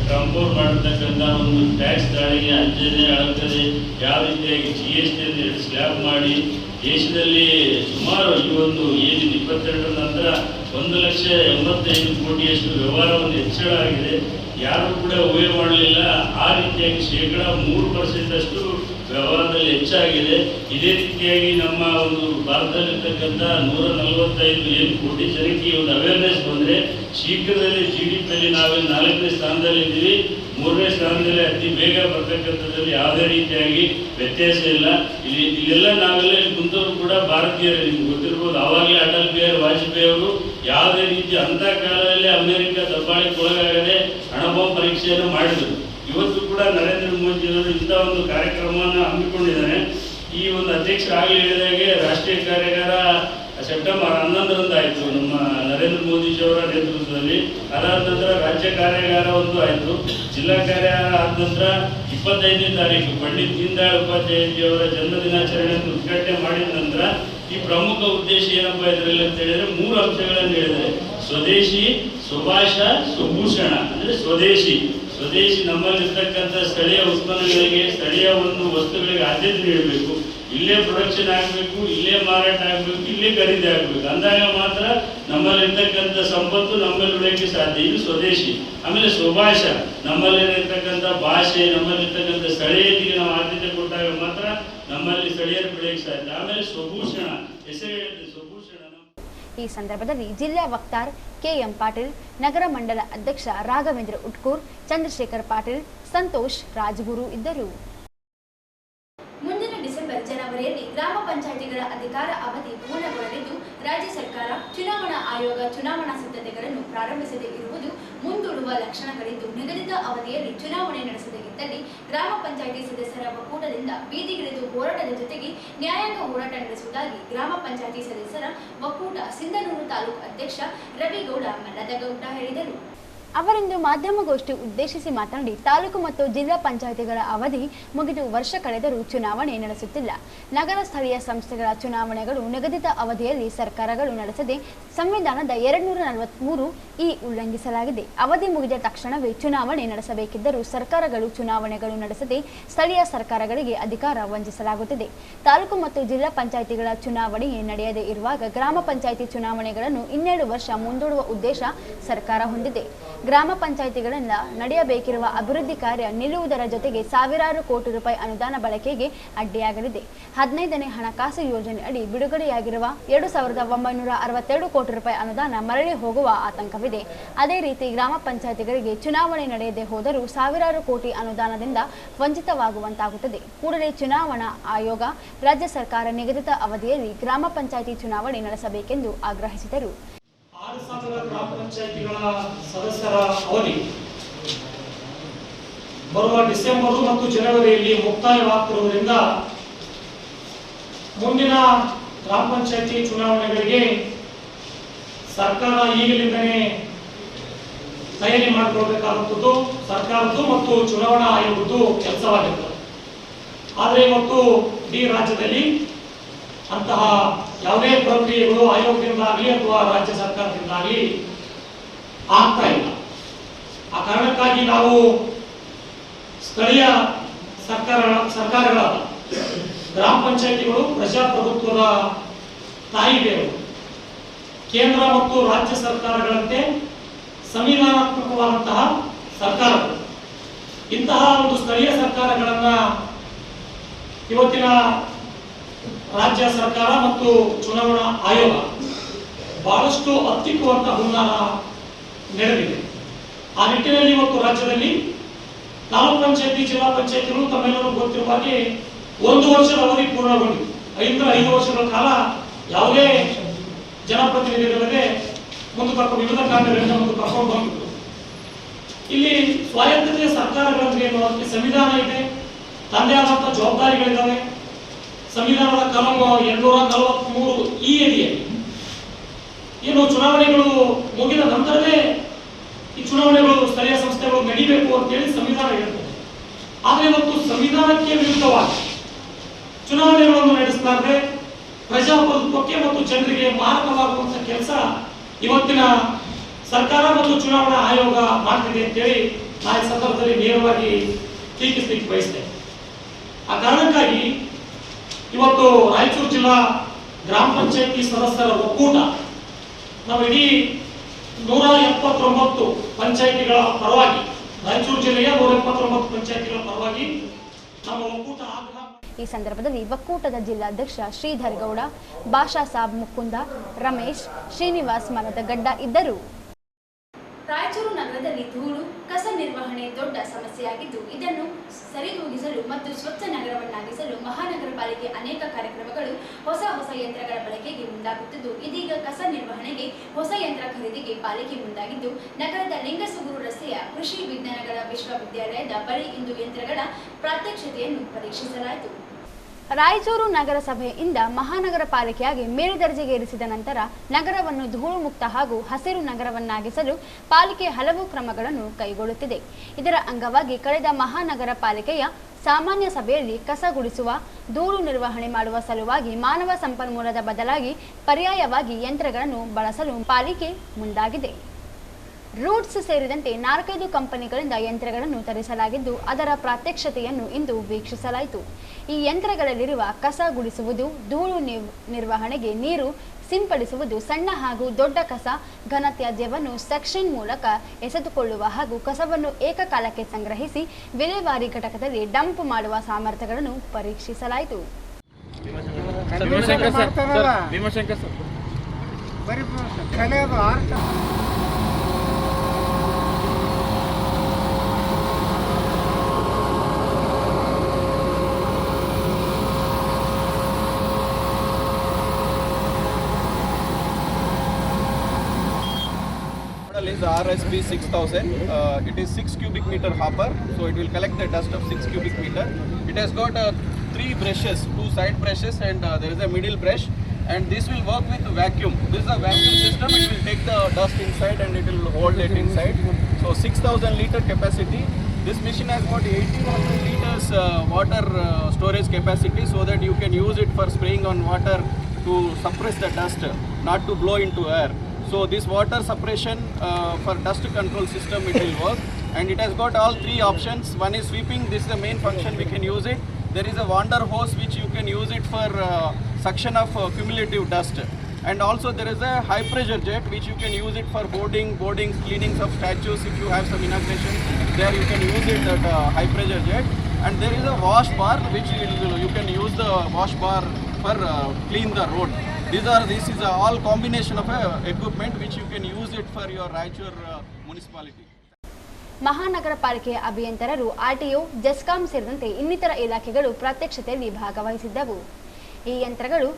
ಕಾಂಪೌಂಡ್ ಮಾಡತಕ್ಕಂಥ ಒಂದು ಟ್ಯಾಕ್ಸ್ ದಾಳಿಗೆ ಅಂಜನೆ ಅಳತದೆ. ಯಾವ ರೀತಿಯಾಗಿ GST ಅಂತ 2 ಸ್ಲ್ಯಾಬ್ ಮಾಡಿ ದೇಶದಲ್ಲಿ ಸುಮಾರು ಈ ಒಂದು ಏನಿದೆ 22 ನಂತರ 1,85 ಕೋಟಿಯಷ್ಟು ವ್ಯವಹಾರ ಒಂದು ಹೆಚ್ಚಳ ಆಗಿದೆ. ಯಾರು ಕೂಡ ಊಹೆ ಮಾಡಲಿಲ್ಲ. ಆ ರೀತಿಯಾಗಿ 3% ವ್ಯವಹಾರದಲ್ಲಿ ಹೆಚ್ಚಾಗಿದೆ. ಇದೇ ರೀತಿಯಾಗಿ ನಮ್ಮ ಒಂದು ಭಾರತದಲ್ಲಿರ್ತಕ್ಕಂಥ 145 ಕೋಟಿ ಜನಕ್ಕೆ ಒಂದು ಅವೇರ್ನೆಸ್ ಬಂದರೆ ಶೀಘ್ರದಲ್ಲಿ GDPಯಲ್ಲಿ ನಾವೇ 4ನೇ ಸ್ಥಾನದಲ್ಲಿದ್ದೀವಿ. 3ನೇ ಸ್ಥಾನದಲ್ಲಿ ಅತಿ ಬೇಗ ಬರ್ತಕ್ಕಂಥದ್ದಲ್ಲಿ ಯಾವುದೇ ರೀತಿಯಾಗಿ ವ್ಯತ್ಯಾಸ ಇಲ್ಲ. ಇಲ್ಲೆಲ್ಲ ನಾವೆಲ್ಲ ಕುಂತವರು ಕೂಡ ಭಾರತೀಯರೇ. ನಿಮ್ಗೆ ಗೊತ್ತಿರ್ಬೋದು, ಆವಾಗಲೇ ಅಟಲ್ ಬಿಹಾರಿ ವಾಜಪೇಯಿ ಅವರು ಯಾವುದೇ ರೀತಿ ಅಂಥ ಕಾಲದಲ್ಲಿ ಅಮೆರಿಕ ದಬ್ಬಾಳಿಕೆ ಒಳಗಾಗದೆ ಹಣಬಾಂಬ್ ಪರೀಕ್ಷೆಯನ್ನು ಮಾಡಿದರು. ಇವತ್ತು ಕೂಡ ನರೇಂದ್ರ ಮೋದಿಯವರು ಇಂಥ ಒಂದು ಕಾರ್ಯಕ್ರಮವನ್ನು ಹಮ್ಮಿಕೊಂಡಿದ್ದಾರೆ. ಈ ಒಂದು ಅಧ್ಯಕ್ಷರಾಗಲಿ ಹೇಳಿದಾಗೆ ರಾಷ್ಟ್ರೀಯ ಕಾರ್ಯಾಗಾರ ಸೆಪ್ಟೆಂಬರ್ 11ರಂದು ಆಯಿತು ನಮ್ಮ ನರೇಂದ್ರ ಮೋದಿಜಿಯವರ ನೇತೃತ್ವದಲ್ಲಿ. ಅದಾದ ನಂತರ ರಾಜ್ಯ ಕಾರ್ಯಾಗಾರ ಒಂದು ಆಯಿತು. ಜಿಲ್ಲಾ ಕಾರ್ಯಾಗಾರ ಆದ ನಂತರ 25ನೇ ತಾರೀಕು ಪಂಡಿತ್ ದೀನ್ ದಯಾಳ್ ಉಪಾಧ್ಯಾಯಜಿಯವರ ಜನ್ಮದಿನಾಚರಣೆಯನ್ನು ಉದ್ಘಾಟನೆ ಮಾಡಿದ ನಂತರ ಈ ಪ್ರಮುಖ ಉದ್ದೇಶ ಏನಪ್ಪ ಇದರಲ್ಲಿ ಅಂತ ಹೇಳಿದ್ರೆ 3 ಅಂಶಗಳನ್ನು ಹೇಳಿದರೆ, ಸ್ವದೇಶಿ, ಸುಭೂಷಣ ಅಂದರೆ ಸ್ವದೇಶಿ ನಮ್ಮಲ್ಲಿರ್ತಕ್ಕಂಥ ಸ್ಥಳೀಯ ಉತ್ಪನ್ನಗಳಿಗೆ, ಸ್ಥಳೀಯ ಒಂದು ವಸ್ತುಗಳಿಗೆ ಆದ್ಯತೆ ನೀಡಬೇಕು. ಇಲ್ಲೇ ಪ್ರೊಡಕ್ಷನ್ ಆಗಬೇಕು, ಇಲ್ಲೇ ಮಾರಾಟ ಆಗಬೇಕು, ಇಲ್ಲೇ ಖರೀದಿ ಆಗಬೇಕು. ಅಂದಾಗ ಮಾತ್ರ ನಮ್ಮಲ್ಲಿರ್ತಕ್ಕಂಥ ಸಂಪತ್ತು ನಮ್ಮಲ್ಲಿ ಉಳಿಯಕ್ಕೆ ಸಾಧ್ಯ. ಇದು ಸ್ವದೇಶಿ. ಆಮೇಲೆ ಸುಭಾಷ, ನಮ್ಮಲ್ಲಿರ್ತಕ್ಕಂಥ ಭಾಷೆ, ನಮ್ಮಲ್ಲಿರ್ತಕ್ಕಂಥ ಸ್ಥಳೀಯತೆಗೆ ನಾವು ಆದ್ಯತೆ ಕೊಟ್ಟಾಗ ಮಾತ್ರ ನಮ್ಮಲ್ಲಿ ಸ್ಥಳೀಯರು ಬೆಳೆಯಕ್ಕೆ ಸಾಧ್ಯ. ಆಮೇಲೆ ಸ್ವಭೂಷಣ, ಹೆಸರು ಹೇಳಿದ್ರೆ ಸ್ವಭೂಷಣ. ಈ ಸಂದರ್ಭದಲ್ಲಿ ಜಿಲ್ಲಾ ವಕ್ತಾರ್ KM ಪಾಟೀಲ್, ನಗರ ಮಂಡಲ ಅಧ್ಯಕ್ಷ ರಾಘವೇಂದ್ರ ಉಟ್ಕೂರ್, ಚಂದ್ರಶೇಖರ್ ಪಾಟೀಲ್, ಸಂತೋಷ್ ರಾಜಗುರು ಇದ್ದರು. ಮುಂದಿನ ಡಿಸೆಂಬರ್ ಜನವರಿಯಲ್ಲಿ ಗ್ರಾಮ ಪಂಚಾಯಿತಿಗಳ ಅಧಿಕಾರ ಅವಧಿ ಪೂರ್ಣಗೊಳ್ಳಲಿದ್ದು, ರಾಜ್ಯ ಸರ್ಕಾರ ಚುನಾವಣಾ ಆಯೋಗ ಚುನಾವಣಾ ಸಿದ್ಧತೆಗಳನ್ನು ಪ್ರಾರಂಭಿಸದೇ ಇರುವುದು ಮುಂದೂಡುವ ಲಕ್ಷಣಗಳಿದ್ದು, ನಿಗದಿತ ಅವಧಿಯಲ್ಲಿ ಚುನಾವಣೆ ನಡೆಸದೇ ಇದ್ದಲ್ಲಿ ಗ್ರಾಮ ಪಂಚಾಯಿತಿ ಸದಸ್ಯರ ಒಕ್ಕೂಟದಿಂದ ಬೀದಿಗಿಳಿದು ಹೋರಾಟದ ಜೊತೆಗೆ ನ್ಯಾಯಾಂಗ ಹೋರಾಟ ನಡೆಸುವುದಾಗಿ ಗ್ರಾಮ ಪಂಚಾಯಿತಿ ಸದಸ್ಯರ ಒಕ್ಕೂಟ ಸಿಂಧನೂರು ತಾಲೂಕು ಅಧ್ಯಕ್ಷ ರವಿಗೌಡ ಮಲ್ಲದಗೌಡ ಹೇಳಿದರು. ಅವರಿಂದು ಮಾಧ್ಯಮಗೋಷ್ಠಿ ಉದ್ದೇಶಿಸಿ ಮಾತನಾಡಿ, ತಾಲೂಕು ಮತ್ತು ಜಿಲ್ಲಾ ಪಂಚಾಯಿತಿಗಳ ಅವಧಿ ಮುಗಿದು ವರ್ಷ ಕಳೆದರೂ ಚುನಾವಣೆ ನಡೆಸುತ್ತಿಲ್ಲ. ನಗರ ಸ್ಥಳೀಯ ಸಂಸ್ಥೆಗಳ ಚುನಾವಣೆಗಳು ನಿಗದಿತ ಅವಧಿಯಲ್ಲಿ ಸರ್ಕಾರಗಳು ನಡೆಸದೆ ಸಂವಿಧಾನದ 243 ಈ ಉಲ್ಲಂಘಿಸಲಾಗಿದೆ. ಅವಧಿ ಮುಗಿದ ತಕ್ಷಣವೇ ಚುನಾವಣೆ ನಡೆಸಬೇಕಿದ್ದರೂ ಸರ್ಕಾರಗಳು ಚುನಾವಣೆಗಳು ನಡೆಸದೆ ಸ್ಥಳೀಯ ಸರ್ಕಾರಗಳಿಗೆ ಅಧಿಕಾರ ವಂಚಿಸಲಾಗುತ್ತಿದೆ. ತಾಲೂಕು ಮತ್ತು ಜಿಲ್ಲಾ ಪಂಚಾಯಿತಿಗಳ ಚುನಾವಣೆ ನಡೆಯದೇ ಇರುವಾಗ ಗ್ರಾಮ ಪಂಚಾಯಿತಿ ಚುನಾವಣೆಗಳನ್ನು 12 ವರ್ಷ ಮುಂದೂಡುವ ಉದ್ದೇಶ ಸರ್ಕಾರ ಹೊಂದಿದೆ. ಗ್ರಾಮ ಪಂಚಾಯಿತಿಗಳಿಂದ ನಡೆಯಬೇಕಿರುವ ಅಭಿವೃದ್ಧಿ ಕಾರ್ಯ ನಿಲ್ಲುವುದರ ಜೊತೆಗೆ ಸಾವಿರಾರು ಕೋಟಿ ರೂಪಾಯಿ ಅನುದಾನ ಬಳಕೆಗೆ ಅಡ್ಡಿಯಾಗಲಿದೆ. 15ನೇ ಹಣಕಾಸು ಯೋಜನೆ ಅಡಿ ಬಿಡುಗಡೆಯಾಗಿರುವ 2,962 ಕೋಟಿ ರೂಪಾಯಿ ಅನುದಾನ ಮರಳಿ ಹೋಗುವ ಆತಂಕವಿದೆ. ಅದೇ ರೀತಿ ಗ್ರಾಮ ಪಂಚಾಯಿತಿಗಳಿಗೆ ಚುನಾವಣೆ ನಡೆಯದೆ ಹೋದರೂ ಸಾವಿರಾರು ಕೋಟಿ ಅನುದಾನದಿಂದ ವಂಚಿತವಾಗುವಂತಾಗುತ್ತದೆ. ಕೂಡಲೇ ಚುನಾವಣಾ ಆಯೋಗ ರಾಜ್ಯ ಸರ್ಕಾರ ನಿಗದಿತ ಅವಧಿಯಲ್ಲಿ ಗ್ರಾಮ ಪಂಚಾಯಿತಿ ಚುನಾವಣೆ ನಡೆಸಬೇಕೆಂದು ಆಗ್ರಹಿಸಿದರು. 6,000 ಗ್ರಾಮ ಪಂಚಾಯಿತಿಗಳ ಸದಸ್ಯರ ಅವಧಿ ಬರುವ ಡಿಸೆಂಬರ್ ಮತ್ತು ಜನವರಿಯಲ್ಲಿ ಮುಕ್ತಾಯವಾಗುತ್ತಿರುವುದರಿಂದ ಮುಂದಿನ ಗ್ರಾಮ ಪಂಚಾಯಿತಿ ಚುನಾವಣೆಗಳಿಗೆ ಸರ್ಕಾರ ಈಗಲಿಂದಲೇ ತಯಾರಿ ಮಾಡಿಕೊಳ್ಳಬೇಕಾಗುತ್ತದೆ. ಸರ್ಕಾರದ್ದು ಮತ್ತು ಚುನಾವಣಾ ಆಯೋಗದ್ದು ಕೆಲಸವಾಗಿರ್ತದೆ. ಆದರೆ ಇವತ್ತು ಇಡೀ ರಾಜ್ಯದಲ್ಲಿ ಅಂತಹ ಯಾವುದೇ ಪ್ರಕ್ರಿಯೆಗಳು ಆಯೋಗದಿಂದಾಗಲಿ ಅಥವಾ ರಾಜ್ಯ ಸರ್ಕಾರದಿಂದಾಗಲಿ ಆಗ್ತಾ ಇಲ್ಲ. ಆ ಕಾರಣಕ್ಕಾಗಿ ನಾವು ಸ್ಥಳೀಯ ಸರ್ಕಾರಗಳ ಗ್ರಾಮ ಪಂಚಾಯಿತಿಗಳು ಪ್ರಜಾಪ್ರಭುತ್ವದ ತಾಯಿ ಬೇರು. ಕೇಂದ್ರ ಮತ್ತು ರಾಜ್ಯ ಸರ್ಕಾರಗಳಂತೆ ಸಂವಿಧಾನಾತ್ಮಕವಾದಂತಹ ಸರ್ಕಾರಗಳು. ಇಂತಹ ಒಂದು ಸ್ಥಳೀಯ ಸರ್ಕಾರಗಳನ್ನ ಇವತ್ತಿನ ರಾಜ್ಯ ಸರ್ಕಾರ ಮತ್ತು ಚುನಾವಣಾ ಆಯೋಗ ಬಹಳಷ್ಟು ಹತ್ತಿಕ್ಕುವಂತಹ ಹುನ್ನಾರ ನಡೆದಿದೆ. ಆ ನಿಟ್ಟಿನಲ್ಲಿ ಇವತ್ತು ರಾಜ್ಯದಲ್ಲಿ ತಾಲೂಕು ಪಂಚಾಯತಿ ಜಿಲ್ಲಾ ಪಂಚಾಯತಿಗಳು ತಮ್ಮೆಲ್ಲರೂ ಗೊತ್ತಿರುವ ಹಾಗೆ 1 ವರ್ಷದ ಅವಧಿ ಪೂರ್ಣಗೊಂಡಿದೆ. 5 ವರ್ಷಗಳ ಕಾಲ ಯಾವುದೇ ಜನಪ್ರತಿನಿಧಿಗಳಿಗೆ ವಿವಿಧ ಕಾರಣಗಳಿಂದ ಮುಂದೆ ಕರ್ಕೊಂಡು ಬಂದಿದ್ರು. ಇಲ್ಲಿ ಸ್ವಾಯತ್ತತೆಯ ಸರ್ಕಾರಗಳಲ್ಲಿ ಅದಕ್ಕೆ ಸಂವಿಧಾನ ಇದೆ, ತಂದೆ ಆದಂತಹ ಜವಾಬ್ದಾರಿಗಳಿದ್ದಾವೆ. ಸಂವಿಧಾನದ ಕಲಂ 243 ಅಡಿಯಲ್ಲಿ ಏನು ಚುನಾವಣೆಗಳು ಮುಗಿದ ನಂತರವೇ ಈ ಚುನಾವಣೆಗಳು ಸ್ಥಳೀಯ ಸಂಸ್ಥೆಗಳು ನಡೀಬೇಕು ಅಂತೇಳಿ ಸಂವಿಧಾನ ಹೇಳ್ತದೆ. ಆದರೆ ಇವತ್ತು ಸಂವಿಧಾನಕ್ಕೆ ವಿರುದ್ಧವಾಗಿ ಚುನಾವಣೆಗಳನ್ನು ನಡೆಸಲಾರದೆ ಪ್ರಜಾಪ್ರಭುತ್ವಕ್ಕೆ ಮತ್ತು ಜನರಿಗೆ ಮಾರಕವಾಗುವಂತಹ ಕೆಲಸ ಇವತ್ತಿನ ಸರ್ಕಾರ ಮತ್ತು ಚುನಾವಣಾ ಆಯೋಗ ಮಾಡ್ತಿದೆ ಅಂತೇಳಿ ನಾನು ಈ ಸಂದರ್ಭದಲ್ಲಿ ನೇರವಾಗಿ ಟೀಕಿಸಲಿಕ್ಕೆ ಬಯಸ್ತೇನೆ. ಆ ಕಾರಣಕ್ಕಾಗಿ ಇವತ್ತು ರಾಯಚೂರು ಜಿಲ್ಲಾ ಗ್ರಾಮ ಪಂಚಾಯತಿ ಸದಸ್ಯರ ಒಕ್ಕೂಟ ನಾವು ಇಡೀ 179 ಪಂಚಾಯತಿಗಳ ಪರವಾಗಿ, ರಾಯಚೂರು ಜಿಲ್ಲೆಯ 179 ಪಂಚಾಯತಿಗಳ ಪರವಾಗಿ ನಮ್ಮ ಒಕ್ಕೂಟ ಆಗ್ರಹ. ಈ ಸಂದರ್ಭದಲ್ಲಿ ಒಕ್ಕೂಟದ ಜಿಲ್ಲಾಧ್ಯಕ್ಷ ಶ್ರೀಧರ್ ಗೌಡ, ಭಾಷಾ ಸಾಬ್ ಮುಕುಂದ, ರಮೇಶ್, ಶ್ರೀನಿವಾಸ್ ಮನದಗಡ್ಡ ಇದ್ದರು. ರಾಯಚೂರು ನಗರದಲ್ಲಿ ಧೂಳು, ಕಸ ನಿರ್ವಹಣೆ ದೊಡ್ಡ ಸಮಸ್ಯೆಯಾಗಿದ್ದು ಇದನ್ನು ಸರಿದೂಗಿಸಲು ಮತ್ತು ಸ್ವಚ್ಛ ನಗರವನ್ನಾಗಿಸಲು ಮಹಾನಗರ ಪಾಲಿಕೆ ಅನೇಕ ಕಾರ್ಯಕ್ರಮಗಳು ಹೊಸ ಯಂತ್ರಗಳ ಬಳಕೆಗೆ ಮುಂದಾಗುತ್ತಿದ್ದು ಇದೀಗ ಕಸ ನಿರ್ವಹಣೆಗೆ ಹೊಸ ಯಂತ್ರ ಖರೀದಿಗೆ ಪಾಲಿಕೆ ಮುಂದಾಗಿದ್ದು ನಗರದ ಲಿಂಗಸುಗೂರು ರಸ್ತೆಯ ಕೃಷಿ ವಿಜ್ಞಾನಗಳ ವಿಶ್ವವಿದ್ಯಾಲಯದ ಬಳಿ ಇಂದು ಯಂತ್ರಗಳ ಪ್ರಾತ್ಯಕ್ಷಿತೆಯನ್ನು ಪರೀಕ್ಷಿಸಲಾಯಿತು. ರಾಯಚೂರು ನಗರಸಭೆಯಿಂದ ಮಹಾನಗರ ಪಾಲಿಕೆಯಾಗಿ ಮೇಲ್ದರ್ಜೆಗೇರಿಸಿದ ನಂತರ ನಗರವನ್ನು ಧೂಳು ಮುಕ್ತ ಹಾಗೂ ಹಸಿರು ನಗರವನ್ನಾಗಿಸಲು ಪಾಲಿಕೆ ಹಲವು ಕ್ರಮಗಳನ್ನು ಕೈಗೊಳ್ಳುತ್ತಿದೆ. ಇದರ ಅಂಗವಾಗಿ ಕಳೆದ ಮಹಾನಗರ ಪಾಲಿಕೆಯ ಸಾಮಾನ್ಯ ಸಭೆಯಲ್ಲಿ ಕಸ ಗುಡಿಸುವ, ಧೂಳು ನಿರ್ವಹಣೆ ಮಾಡುವ ಸಲುವಾಗಿ ಮಾನವ ಸಂಪನ್ಮೂಲದ ಬದಲಾಗಿ ಪರ್ಯಾಯವಾಗಿ ಯಂತ್ರಗಳನ್ನು ಬಳಸಲು ಪಾಲಿಕೆ ಮುಂದಾಗಿದೆ. ರೂಟ್ಸ್ ಸೇರಿದಂತೆ 4-5 ಕಂಪನಿಗಳಿಂದ ಯಂತ್ರಗಳನ್ನು ತರಿಸಲಾಗಿದ್ದು ಅದರ ಪ್ರಾತ್ಯಕ್ಷತೆಯನ್ನು ಇಂದು ವೀಕ್ಷಿಸಲಾಯಿತು. ಈ ಯಂತ್ರಗಳಲ್ಲಿರುವ ಕಸ ಗುಡಿಸುವುದು, ಧೂಳು ನಿರ್ವಹಣೆಗೆ ನೀರು ಸಿಂಪಡಿಸುವುದು, ಸಣ್ಣ ಹಾಗೂ ದೊಡ್ಡ ಕಸ ಘನತ್ಯಾಜ್ಯವನ್ನು ಸೆಕ್ಷನ್ ಮೂಲಕ ಎಸೆದುಕೊಳ್ಳುವ ಹಾಗೂ ಕಸವನ್ನು ಏಕಕಾಲಕ್ಕೆ ಸಂಗ್ರಹಿಸಿ ವಿಲೇವಾರಿ ಘಟಕದಲ್ಲಿ ಡಂಪ್ ಮಾಡುವ ಸಾಮರ್ಥ್ಯಗಳನ್ನು ಪರೀಕ್ಷಿಸಲಾಯಿತು. Is RSB 6000. It is 6 cubic meter hopper, so it will collect the dust of 6 cubic meter. It has got 3 brushes, 2 side brushes, and there is a middle brush. And this will work with vacuum. This is a vacuum system. It will take the dust inside and it will hold it inside. So 6,000 liter capacity. This machine has got 1,800 liters water storage capacity, so that you can use it for spraying on water to suppress the dust, not to blow into air. So this water suppression for dust control system, it will work, and it has got all three options. One is sweeping. This is the main function, we can use it. There is a wander hose which you can use it for suction of cumulative dust, and also there is a high pressure jet which you can use it for boarding, cleanings of statues. If you have some inauguration there, you can use it, that high pressure jet. And there is a wash bar which you can use the wash bar for clean the road. This is all combination of equipment which you can use it for your Raichur municipality. ಮಹಾನಗರ ಪಾಲಿಕೆಯ ಅಭಿಯಂತರರು RTO, GESCOM ಸೇರಿದಂತೆ ಇನ್ನಿತರ ಇಲಾಖೆಗಳು ಪ್ರಾತ್ಯಕ್ಷತೆಯಲ್ಲಿ ಭಾಗವಹಿಸಿದ್ದವು. ಈ ಯಂತ್ರಗಳು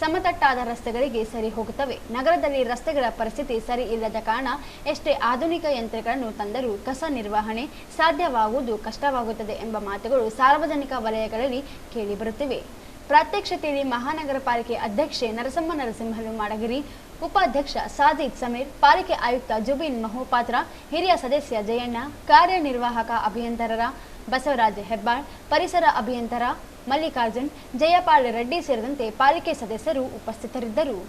ಸಮತಟ್ಟಾದ ರಸ್ತೆಗಳಿಗೆ ಸರಿ ಹೋಗುತ್ತವೆ. ನಗರದಲ್ಲಿ ರಸ್ತೆಗಳ ಪರಿಸ್ಥಿತಿ ಸರಿ ಇಲ್ಲದ ಕಾರಣ ಎಷ್ಟೇ ಆಧುನಿಕ ಯಂತ್ರಗಳನ್ನು ತಂದರೂ ಕಸ ನಿರ್ವಹಣೆ ಸಾಧ್ಯವಾಗುವುದು ಕಷ್ಟವಾಗುತ್ತದೆ ಎಂಬ ಮಾತುಗಳು ಸಾರ್ವಜನಿಕ ವಲಯಗಳಲ್ಲಿ ಕೇಳಿಬರುತ್ತಿವೆ. ಪ್ರಾತ್ಯಕ್ಷತೆಯಲ್ಲಿ ಮಹಾನಗರ ಪಾಲಿಕೆ ಅಧ್ಯಕ್ಷೆ ನರಸಮ್ಮ ನರಸಿಂಹಲು ಮಾಡಗಿರಿ, ಉಪಾಧ್ಯಕ್ಷ ಸಾಜಿದ್ ಸಮೀರ್, ಪಾಲಿಕೆ ಆಯುಕ್ತ ಜುಬಿನ್ ಮಹೋಪಾತ್ರ, ಹಿರಿಯ ಸದಸ್ಯ ಜಯಣ್ಣ, ಕಾರ್ಯನಿರ್ವಾಹಕ ಅಭಿಯಂತರರ ಬಸವರಾಜ ಹೆಬ್ಬಾಳ್, ಪರಿಸರ ಅಭಿಯಂತರ ಮಲ್ಲಿಕಾರ್ಜುನ್, ಜಯಪಾಲ್ ರೆಡ್ಡಿ ಸೇರಿದಂತೆ ಪಾಲಿಕೆ ಸದಸ್ಯರು ಉಪಸ್ಥಿತರಿದ್ದರು.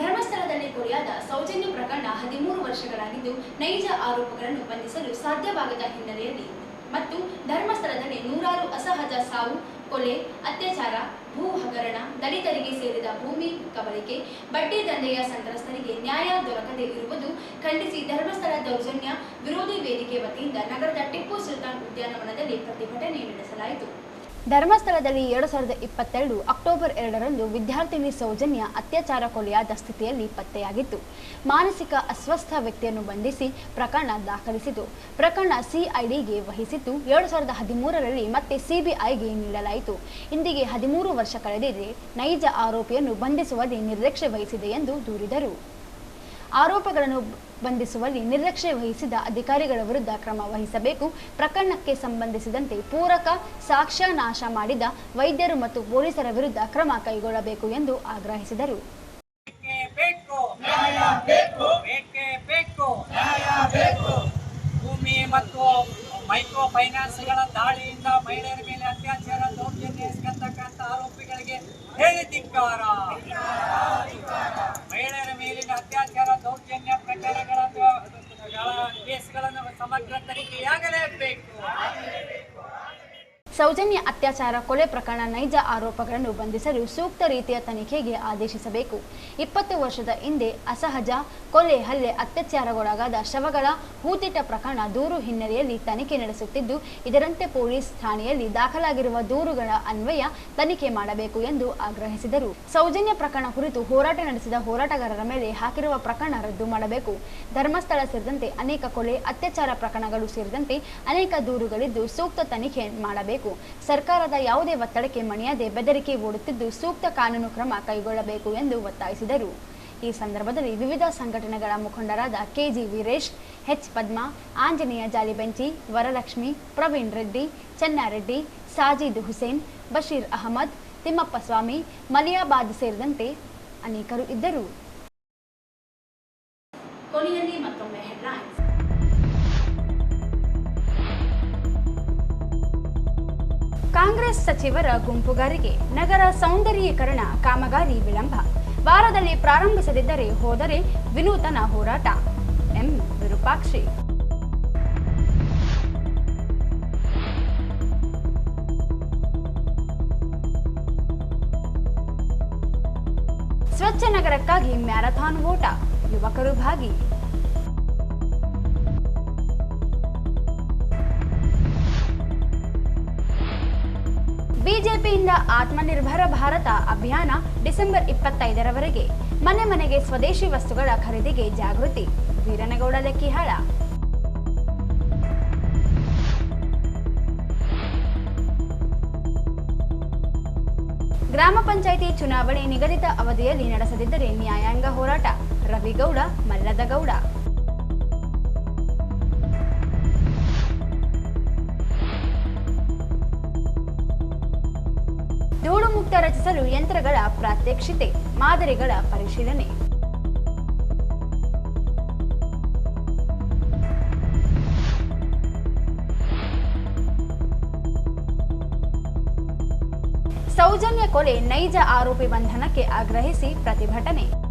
ಧರ್ಮಸ್ಥಳದಲ್ಲಿ ಕೊಲೆಯಾದ ಸೌಜನ್ಯ ಪ್ರಕರಣ 13 ವರ್ಷಗಳಾಗಿದ್ದು ನೈಜ ಆರೋಪಿಗಳನ್ನು ಬಂಧಿಸಲು ಸಾಧ್ಯವಾಗದ ಹಿನ್ನೆಲೆಯಲ್ಲಿ ಮತ್ತು ಧರ್ಮಸ್ಥಳದಲ್ಲಿ ನೂರಾರು ಅಸಹಜ ಸಾವು, ಕೊಲೆ, ಅತ್ಯಾಚಾರ, ಭೂ ಹಗರಣ, ದಲಿತರಿಗೆ ಸೇರಿದ ಭೂಮಿ ಕಬಳಿಕೆ, ಬಡ್ಡಿ ದಂಧೆಯ ಸಂತ್ರಸ್ತರಿಗೆ ನ್ಯಾಯ ದೊರಕದೇ ಇರುವುದು ಖಂಡಿಸಿ ಧರ್ಮಸ್ಥಳ ದೌರ್ಜನ್ಯ ವಿರೋಧಿ ವೇದಿಕೆ ವತಿಯಿಂದ ನಗರದ ಟಿಪ್ಪು ಸುಲ್ತಾನ್ ಉದ್ಯಾನವನದಲ್ಲಿ ಪ್ರತಿಭಟನೆ ನಡೆಸಲಾಯಿತು. ಧರ್ಮಸ್ಥಳದಲ್ಲಿ 2022 ಅಕ್ಟೋಬರ್ 2ರಂದು ವಿದ್ಯಾರ್ಥಿನಿ ಸೌಜನ್ಯ ಅತ್ಯಾಚಾರ ಕೊಲೆಯಾದ ಸ್ಥಿತಿಯಲ್ಲಿ ಪತ್ತೆಯಾಗಿತ್ತು. ಮಾನಸಿಕ ಅಸ್ವಸ್ಥ ವ್ಯಕ್ತಿಯನ್ನು ಬಂಧಿಸಿ ಪ್ರಕರಣ ದಾಖಲಿಸಿತು. ಪ್ರಕರಣ ಸಿಐಡಿಗೆ ವಹಿಸಿದ್ದು 2013ರಲ್ಲಿ ಮತ್ತೆ ಸಿಬಿಐಗೆ ನೀಡಲಾಯಿತು. ಇಂದಿಗೆ 13 ವರ್ಷ ಕಳೆದಿದೆ. ನೈಜ ಆರೋಪಿಯನ್ನು ಬಂಧಿಸುವಲ್ಲಿ ನಿರ್ಲಕ್ಷ್ಯ ವಹಿಸಿದೆ ಎಂದು ದೂರಿದರು. ಆರೋಪಗಳನ್ನು ಬಂಧಿಸುವಲ್ಲಿ ನಿರ್ಲಕ್ಷ್ಯ ವಹಿಸಿದ ಅಧಿಕಾರಿಗಳ ವಿರುದ್ಧ ಕ್ರಮ ವಹಿಸಬೇಕು. ಪ್ರಕರಣಕ್ಕೆ ಸಂಬಂಧಿಸಿದಂತೆ ಪೂರಕ ಸಾಕ್ಷ್ಯ ನಾಶ ಮಾಡಿದ ವೈದ್ಯರು ಮತ್ತು ಪೊಲೀಸರ ವಿರುದ್ಧ ಕ್ರಮ ಕೈಗೊಳ್ಳಬೇಕು ಎಂದು ಆಗ್ರಹಿಸಿದರು. ಭೂಮಿ ಮತ್ತು ಮೈಕ್ರೋ ಫೈನಾನ್ಸ್ಗಳ ದಾಳಿಯಿಂದ ಮಹಿಳೆಯರ ಮೇಲೆ ಅತ್ಯಾಚಾರ, ದೌರ್ಜನ್ಯ ಎಸಗತಕ್ಕಂಥ ಆರೋಪಿಗಳಿಗೆ ಹೇಳಿ ಧಿಕ್ಕಾರ. ಮಹಿಳೆಯರ ಮೇಲಿನ ಅತ್ಯಾಚಾರ, ದೌರ್ಜನ್ಯ ಪ್ರಕರಣಗಳ ಕೇಸ್ಗಳನ್ನು ಸಮಗ್ರ ತನಿಖೆಯಾಗಲೇಬೇಕು. ಸೌಜನ್ಯ ಅತ್ಯಾಚಾರ ಕೊಲೆ ಪ್ರಕರಣ ನೈಜ ಆರೋಪಗಳನ್ನು ಬಂಧಿಸಲು ಸೂಕ್ತ ರೀತಿಯ ತನಿಖೆಗೆ ಆದೇಶಿಸಬೇಕು. 20 ವರ್ಷದ ಹಿಂದೆ ಅಸಹಜ ಕೊಲೆ, ಹಲ್ಲೆ, ಅತ್ಯಾಚಾರಗೊಳಗಾದ ಶವಗಳ ಹೂತಿಟ್ಟ ಪ್ರಕರಣ ದೂರು ಹಿನ್ನೆಲೆಯಲ್ಲಿ ತನಿಖೆ ನಡೆಸುತ್ತಿದ್ದು, ಇದರಂತೆ ಪೊಲೀಸ್ ಠಾಣೆಯಲ್ಲಿ ದಾಖಲಾಗಿರುವ ದೂರುಗಳ ಅನ್ವಯ ತನಿಖೆ ಮಾಡಬೇಕು ಎಂದು ಆಗ್ರಹಿಸಿದರು. ಸೌಜನ್ಯ ಪ್ರಕರಣ ಕುರಿತು ಹೋರಾಟ ನಡೆಸಿದ ಹೋರಾಟಗಾರರ ಮೇಲೆ ಹಾಕಿರುವ ಪ್ರಕರಣ ರದ್ದು ಮಾಡಬೇಕು. ಧರ್ಮಸ್ಥಳ ಸೇರಿದಂತೆ ಅನೇಕ ಕೊಲೆ, ಅತ್ಯಾಚಾರ ಪ್ರಕರಣಗಳು ಸೇರಿದಂತೆ ಅನೇಕ ದೂರುಗಳಿದ್ದು ಸೂಕ್ತ ತನಿಖೆ ಮಾಡಬೇಕು. ಸರ್ಕಾರದ ಯಾವುದೇ ಒತ್ತಡಕ್ಕೆ ಮಣಿಯದೆ ಬೆದರಿಕೆ ಓಡುತ್ತಿದ್ದು ಸೂಕ್ತ ಕಾನೂನು ಕ್ರಮ ಕೈಗೊಳ್ಳಬೇಕು ಎಂದು ಒತ್ತಾಯಿಸಿದರು. ಈ ಸಂದರ್ಭದಲ್ಲಿ ವಿವಿಧ ಸಂಘಟನೆಗಳ ಮುಖಂಡರಾದ ಕೆಜಿ ವೀರೇಶ್, ಎಚ್ ಪದ್ಮಾ, ಆಂಜನೇಯ ಜಾಲಿಬೆಂಚಿ, ವರಲಕ್ಷ್ಮಿ, ಪ್ರವೀಣ್ ರೆಡ್ಡಿ, ಚೆನ್ನಾರೆಡ್ಡಿ, ಸಾಜಿದ್ ಹುಸೇನ್, ಬಶೀರ್ ಅಹಮದ್, ತಿಮ್ಮಪ್ಪ ಸ್ವಾಮಿ, ಮಲಿಯಾಬಾದ್ ಸೇರಿದಂತೆ ಅನೇಕರು ಇದ್ದರು. ಕೊನೆಯಲ್ಲಿ ಮತ್ತೊಮ್ಮೆ ಹೆಡ್ಲೈನ್ಸ್. ಕಾಂಗ್ರೆಸ್ ಸಚಿವರ ಗುಂಪುಗಾರಿಕೆ, ನಗರ ಸೌಂದರ್ಯೀಕರಣ ಕಾಮಗಾರಿ ವಿಳಂಬ, ವಾರದಲ್ಲಿ ಪ್ರಾರಂಭಿಸದಿದ್ದರೆ ಹೋದರೆ ವಿನೂತನ ಹೋರಾಟ. ಎಂ ವಿರೂಪಾಕ್ಷಿ. ಸ್ವಚ್ಛ ನಗರಕ್ಕಾಗಿ ಮ್ಯಾರಥಾನ್ ಓಟ, ಯುವಕರು ಭಾಗಿ. ಬಿಜೆಪಿಯಿಂದ ಆತ್ಮನಿರ್ಭರ ಭಾರತ ಅಭಿಯಾನ ಡಿಸೆಂಬರ್ 25ರವರೆಗೆ. ಮನೆ ಮನೆಗೆ ಸ್ವದೇಶಿ ವಸ್ತುಗಳ ಖರೀದಿಗೆ ಜಾಗೃತಿ. ವೀರನಗೌಡ ಲೆಕ್ಕಿಹಾಳ. ಗ್ರಾಮ ಪಂಚಾಯಿತಿ ಚುನಾವಣೆ ನಿಗದಿತ ಅವಧಿಯಲ್ಲಿ ನಡೆಸದಿದ್ದರೆ ನ್ಯಾಯಾಂಗ ಹೋರಾಟ. ರವಿಗೌಡ, ಮಲ್ಲದಗೌಡ. ಧೂಳು ಮುಕ್ತ ರಚಿಸಲು ಯಂತ್ರಗಳ ಪ್ರಾತ್ಯಕ್ಷಿತೆ, ಮಾದರಿಗಳ ಪರಿಶೀಲನೆ. ಸೌಜನ್ಯ ಕೊಲೆ ನೈಜ ಆರೋಪಿ ಬಂಧನಕ್ಕೆ ಆಗ್ರಹಿಸಿ ಪ್ರತಿಭಟನೆ.